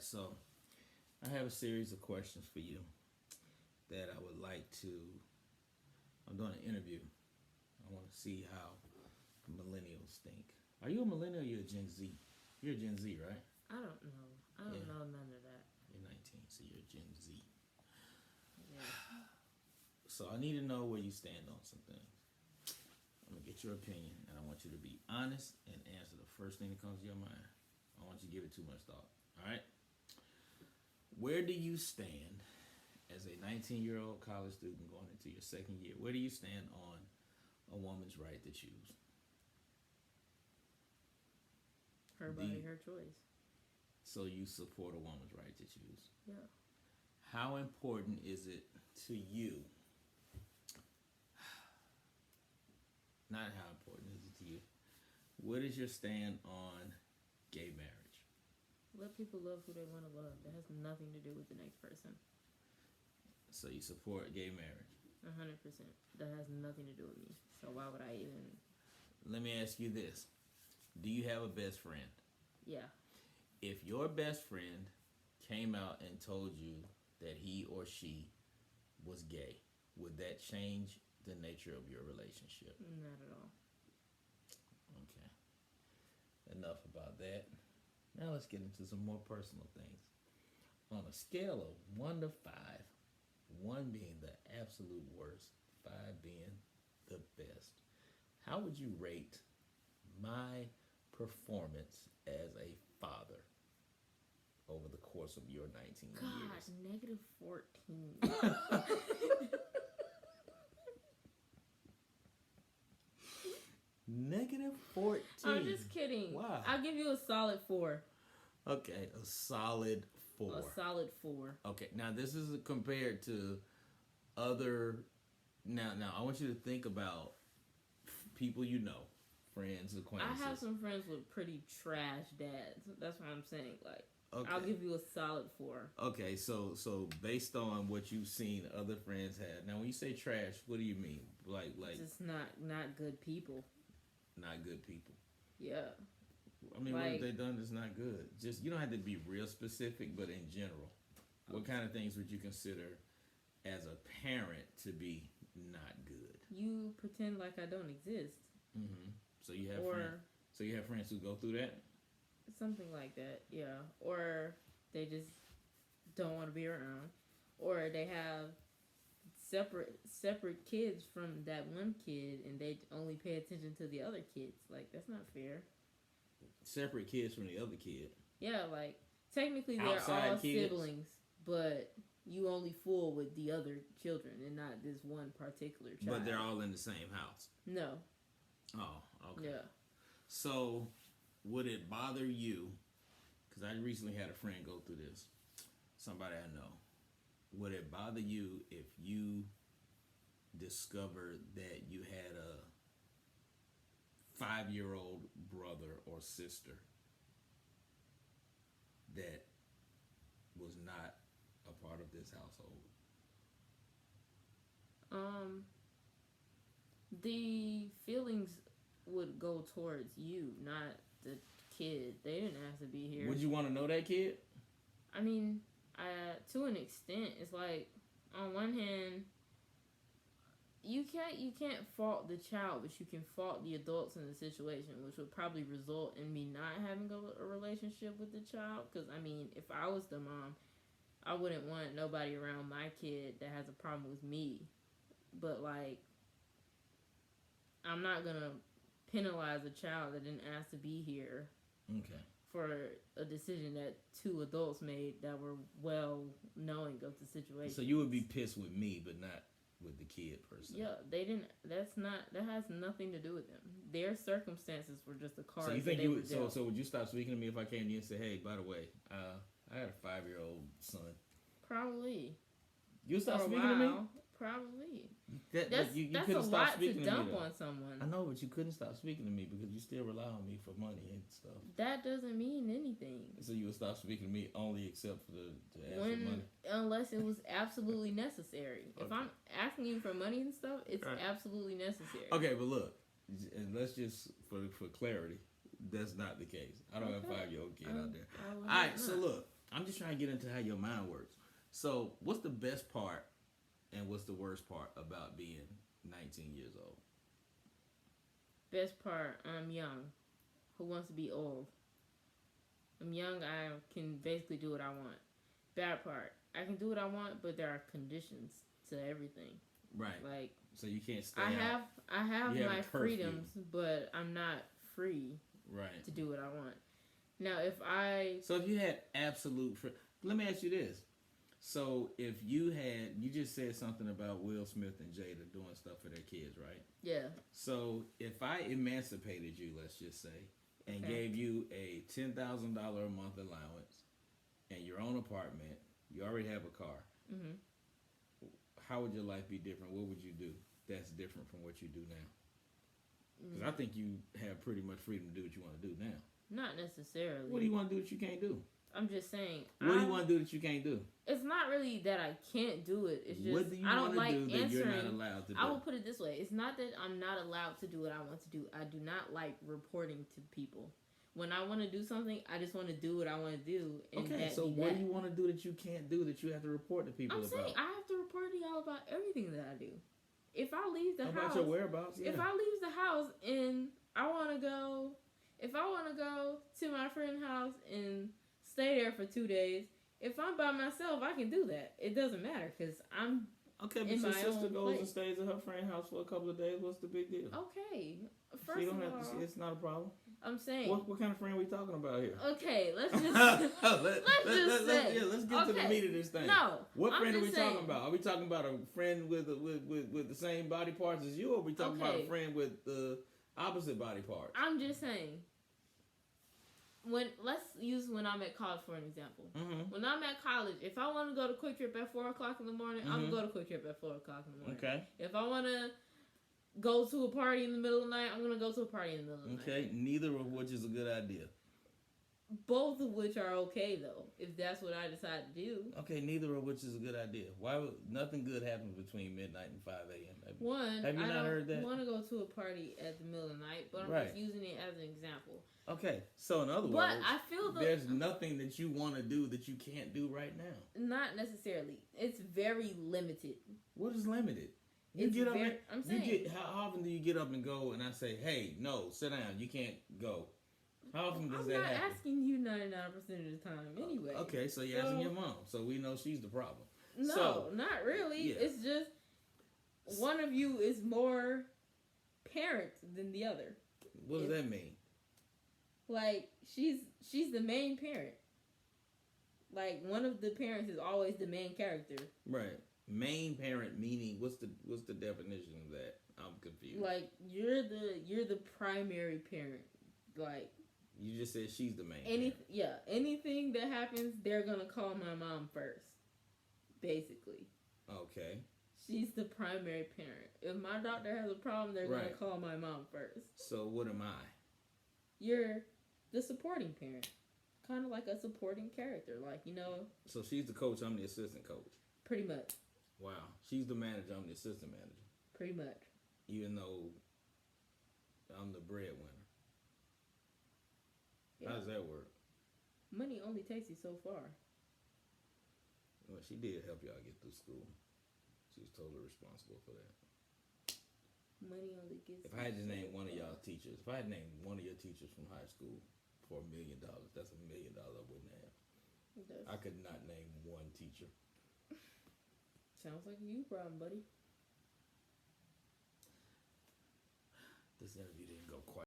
right, so I have a series of questions for you that I would like to. I'm doing an interview. I want to see how millennials think. Are you a millennial or you a Gen Z? You're a Gen Z, right? I don't know. I don't Yeah. know none of that. You're 19, so you're a Gen Z. Yeah. So I need to know where you stand on some things. I'm gonna get your opinion, and I want you to be honest and answer the first thing that comes to your mind. I don't want you to give it too much thought. All right. Where do you stand as a 19-year-old college student going into your second year? Where do you stand on a woman's right to choose? Her body, her choice. So you support a woman's right to choose. Yeah. How important is it to you? Not how important is it to you. What is your stand on gay marriage? Let people love who they want to love. That has nothing to do with the next person. So you support gay marriage? 100%. That has nothing to do with me. So why would I even? Let me ask you this. Do you have a best friend? Yeah. If your best friend came out and told you that he or she was gay, would that change the nature of your relationship? Not at all. Okay. Enough about that. Now let's get into some more personal things. On a scale of 1 to 5, 1 being the absolute worst, 5 being the best, how would you rate my performance as a father over the course of your 19 years? God, negative 14. Negative 14. I'm just kidding. Wow. I'll give you a solid 4. Okay, a solid 4. A solid 4. Okay, now this is compared to other. Now I want you to think about people you know, friends, I acquaintances. have some friends with pretty trash dads. That's what I'm saying. Like, Okay. I'll give you a solid 4. Okay, so based on what you've seen other friends have. Now, when you say trash, what do you mean? Like Just not good people. not good people. Yeah. I mean, what have Like- they done that's not good? Just, you don't have to be real specific, but in general, what kind of things would you consider as a parent to be not good? You pretend like I don't exist. Mm-hmm. So you have Or- friends. So you have friends who go through that. Something like that, yeah. Or they just don't want to be around. Or they have separate kids from that one kid and they only pay attention to the other kids. Like, that's not fair. Separate kids from the other kid. Yeah, like, technically they're Outside all kids? siblings, but you only fool with the other children and not this one particular child. But they're all in the same house. No. Oh, okay. Yeah. So, would it bother you? Because I recently had a friend go through this. Somebody I know. Would it bother you if you discovered that you had a 5-year-old brother or sister that was not a part of this household? The feelings would go towards you, not the kid. They didn't ask to be here. Would you want to know that kid? I mean, to an extent, it's like, on one hand, you can't fault the child, but you can fault the adults in the situation, which would probably result in me not having a relationship with the child. Because, I mean, if I was the mom, I wouldn't want nobody around my kid that has a problem with me. But, like, I'm not going to penalize a child that didn't ask to be here. Okay. For a decision that 2 adults made that were well knowing of the situation. So you would be pissed with me, but not with the kid per se. Yeah, they didn't. That has nothing to do with them. Their circumstances were just the cards. So you think that you they would? were So dealt. would you stop speaking to me if I came to you and said, "Hey, by the way, I had a 5-year-old son." Probably. You would stop For a speaking to me? while, probably. That, That's you that's a couldn't stop lot to speaking dump me, though. on someone. I know, but you couldn't stop speaking to me because you still rely on me for money and stuff. That doesn't mean anything. So you would stop speaking to me only except for to ask for money. Unless it was absolutely necessary. If Okay. I'm asking you for money and stuff, it's Right. absolutely necessary. Okay, but look, and let's just for clarity, that's not the case. I don't have a Okay. 5-year-old kid out there. I would All right, hope so not. look, I'm just trying to get into how your mind works. So, what's the best part and what's the worst part about being 19 years old? Best part, I'm young. Who wants to be old? I'm young. I can basically do what I want. Bad part, I can do what I want, but there are conditions to everything. Right. Like, so you can't stay I have You have my a curfew. freedoms, but I'm not free Right. to do what I want. Now, if I So if you had absolute let me ask you this. So if you just said something about Will Smith and Jada doing stuff for their kids, right? yeah, So if I emancipated you, let's just say, and Okay. gave you a $10,000 a month allowance and your own apartment, you already have a car, hmm how would your life be different? What would you do that's different from what you do now? Because I think you have pretty much freedom to do what you want to do now. not necessarily. What do you want to do that you can't do? I'm just saying. What do you want to do that you can't do? It's not really that I can't do it. It's just What do you I don't want to like do that you're not answering. allowed to do? I will put it this way: it's not that I'm not allowed to do what I want to do. I do not like reporting to people. When I want to do something, I just want to do what I want to do. And Okay, that so be what that. do you want to do that you can't do that you have to report to people I'm about? saying I have to report to y'all about everything that I do. If I leave the About house, your whereabouts? Yeah. if I leave the house and I want to go, if I want to go to my friend's house and stay there for 2 days, if I'm by myself, I can do that. It doesn't matter because I'm Okay, but in your my sister own goes place. and stays at her friend's house for a couple of days. What's the big deal? okay. She First don't of have to. all, It's not a problem. I'm saying, What kind of friend are we talking about here? okay, let's just let's say. let's get to the Okay. meat of this thing. No, What I'm friend are we just saying. talking about? Are we talking about a friend with the same body parts as you, or are we talking about a Okay. friend with the opposite body parts? I'm just saying. Let's use when I'm at college for an example. Mm-hmm. When I'm at college, if I want to go to Quick Trip at 4 o'clock in the morning, I'm gonna go to Quick Trip at 4 o'clock in the morning. Okay. If I want to go to a party in the middle of the night, I'm gonna go to a party in the middle of the night. Okay. Neither of which is a good idea. Both of which are okay though, if that's what I decide to do. Okay. Neither of which is a good idea. Why would nothing good happen between midnight and 5 a.m.? One, Have you I not don't heard that? want to go to a party at the middle of the night, but I'm Right. just using it as an example. Okay. So in other But words, I feel there's nothing that you want to do that you can't do right now. not necessarily. It's very limited. What is limited? You It's get up. very- I'm saying- How often do you get up and go? And I say, "Hey, no, sit down. You can't go." How often does I'm that not happen? asking you 99% of the time anyway. Okay, so you're asking your mom, so we know she's the problem. No, So, not really. yeah. It's just one of you is more parent than the other. What does that mean? Like she's the main parent. Like one of the parents is always the main character. Right. Main parent meaning what's the definition of that? I'm confused. Like you're the primary parent. Like You just said she's the main. parent. anything that happens, they're gonna call my mom first. Basically, Okay. she's the primary parent. If my doctor has a problem, they're gonna Right. call my mom first. So what am I? You're the supporting parent, kind of like a supporting character. Like So she's the coach. I'm the assistant coach. pretty much, Wow. She's the manager. I'm the assistant manager. pretty much. Even though I'm the breadwinner. Yeah. How does that work? Money only takes you so far. Well, she did help y'all get through school. She was totally responsible for that. Money only gets. If I had to you so name one of far. y'all teachers, if I had named one of your teachers from high school for $1 million, that's $1 million I wouldn't have. That's- I could not name one teacher. Sounds like a you problem, buddy. This interview didn't go quite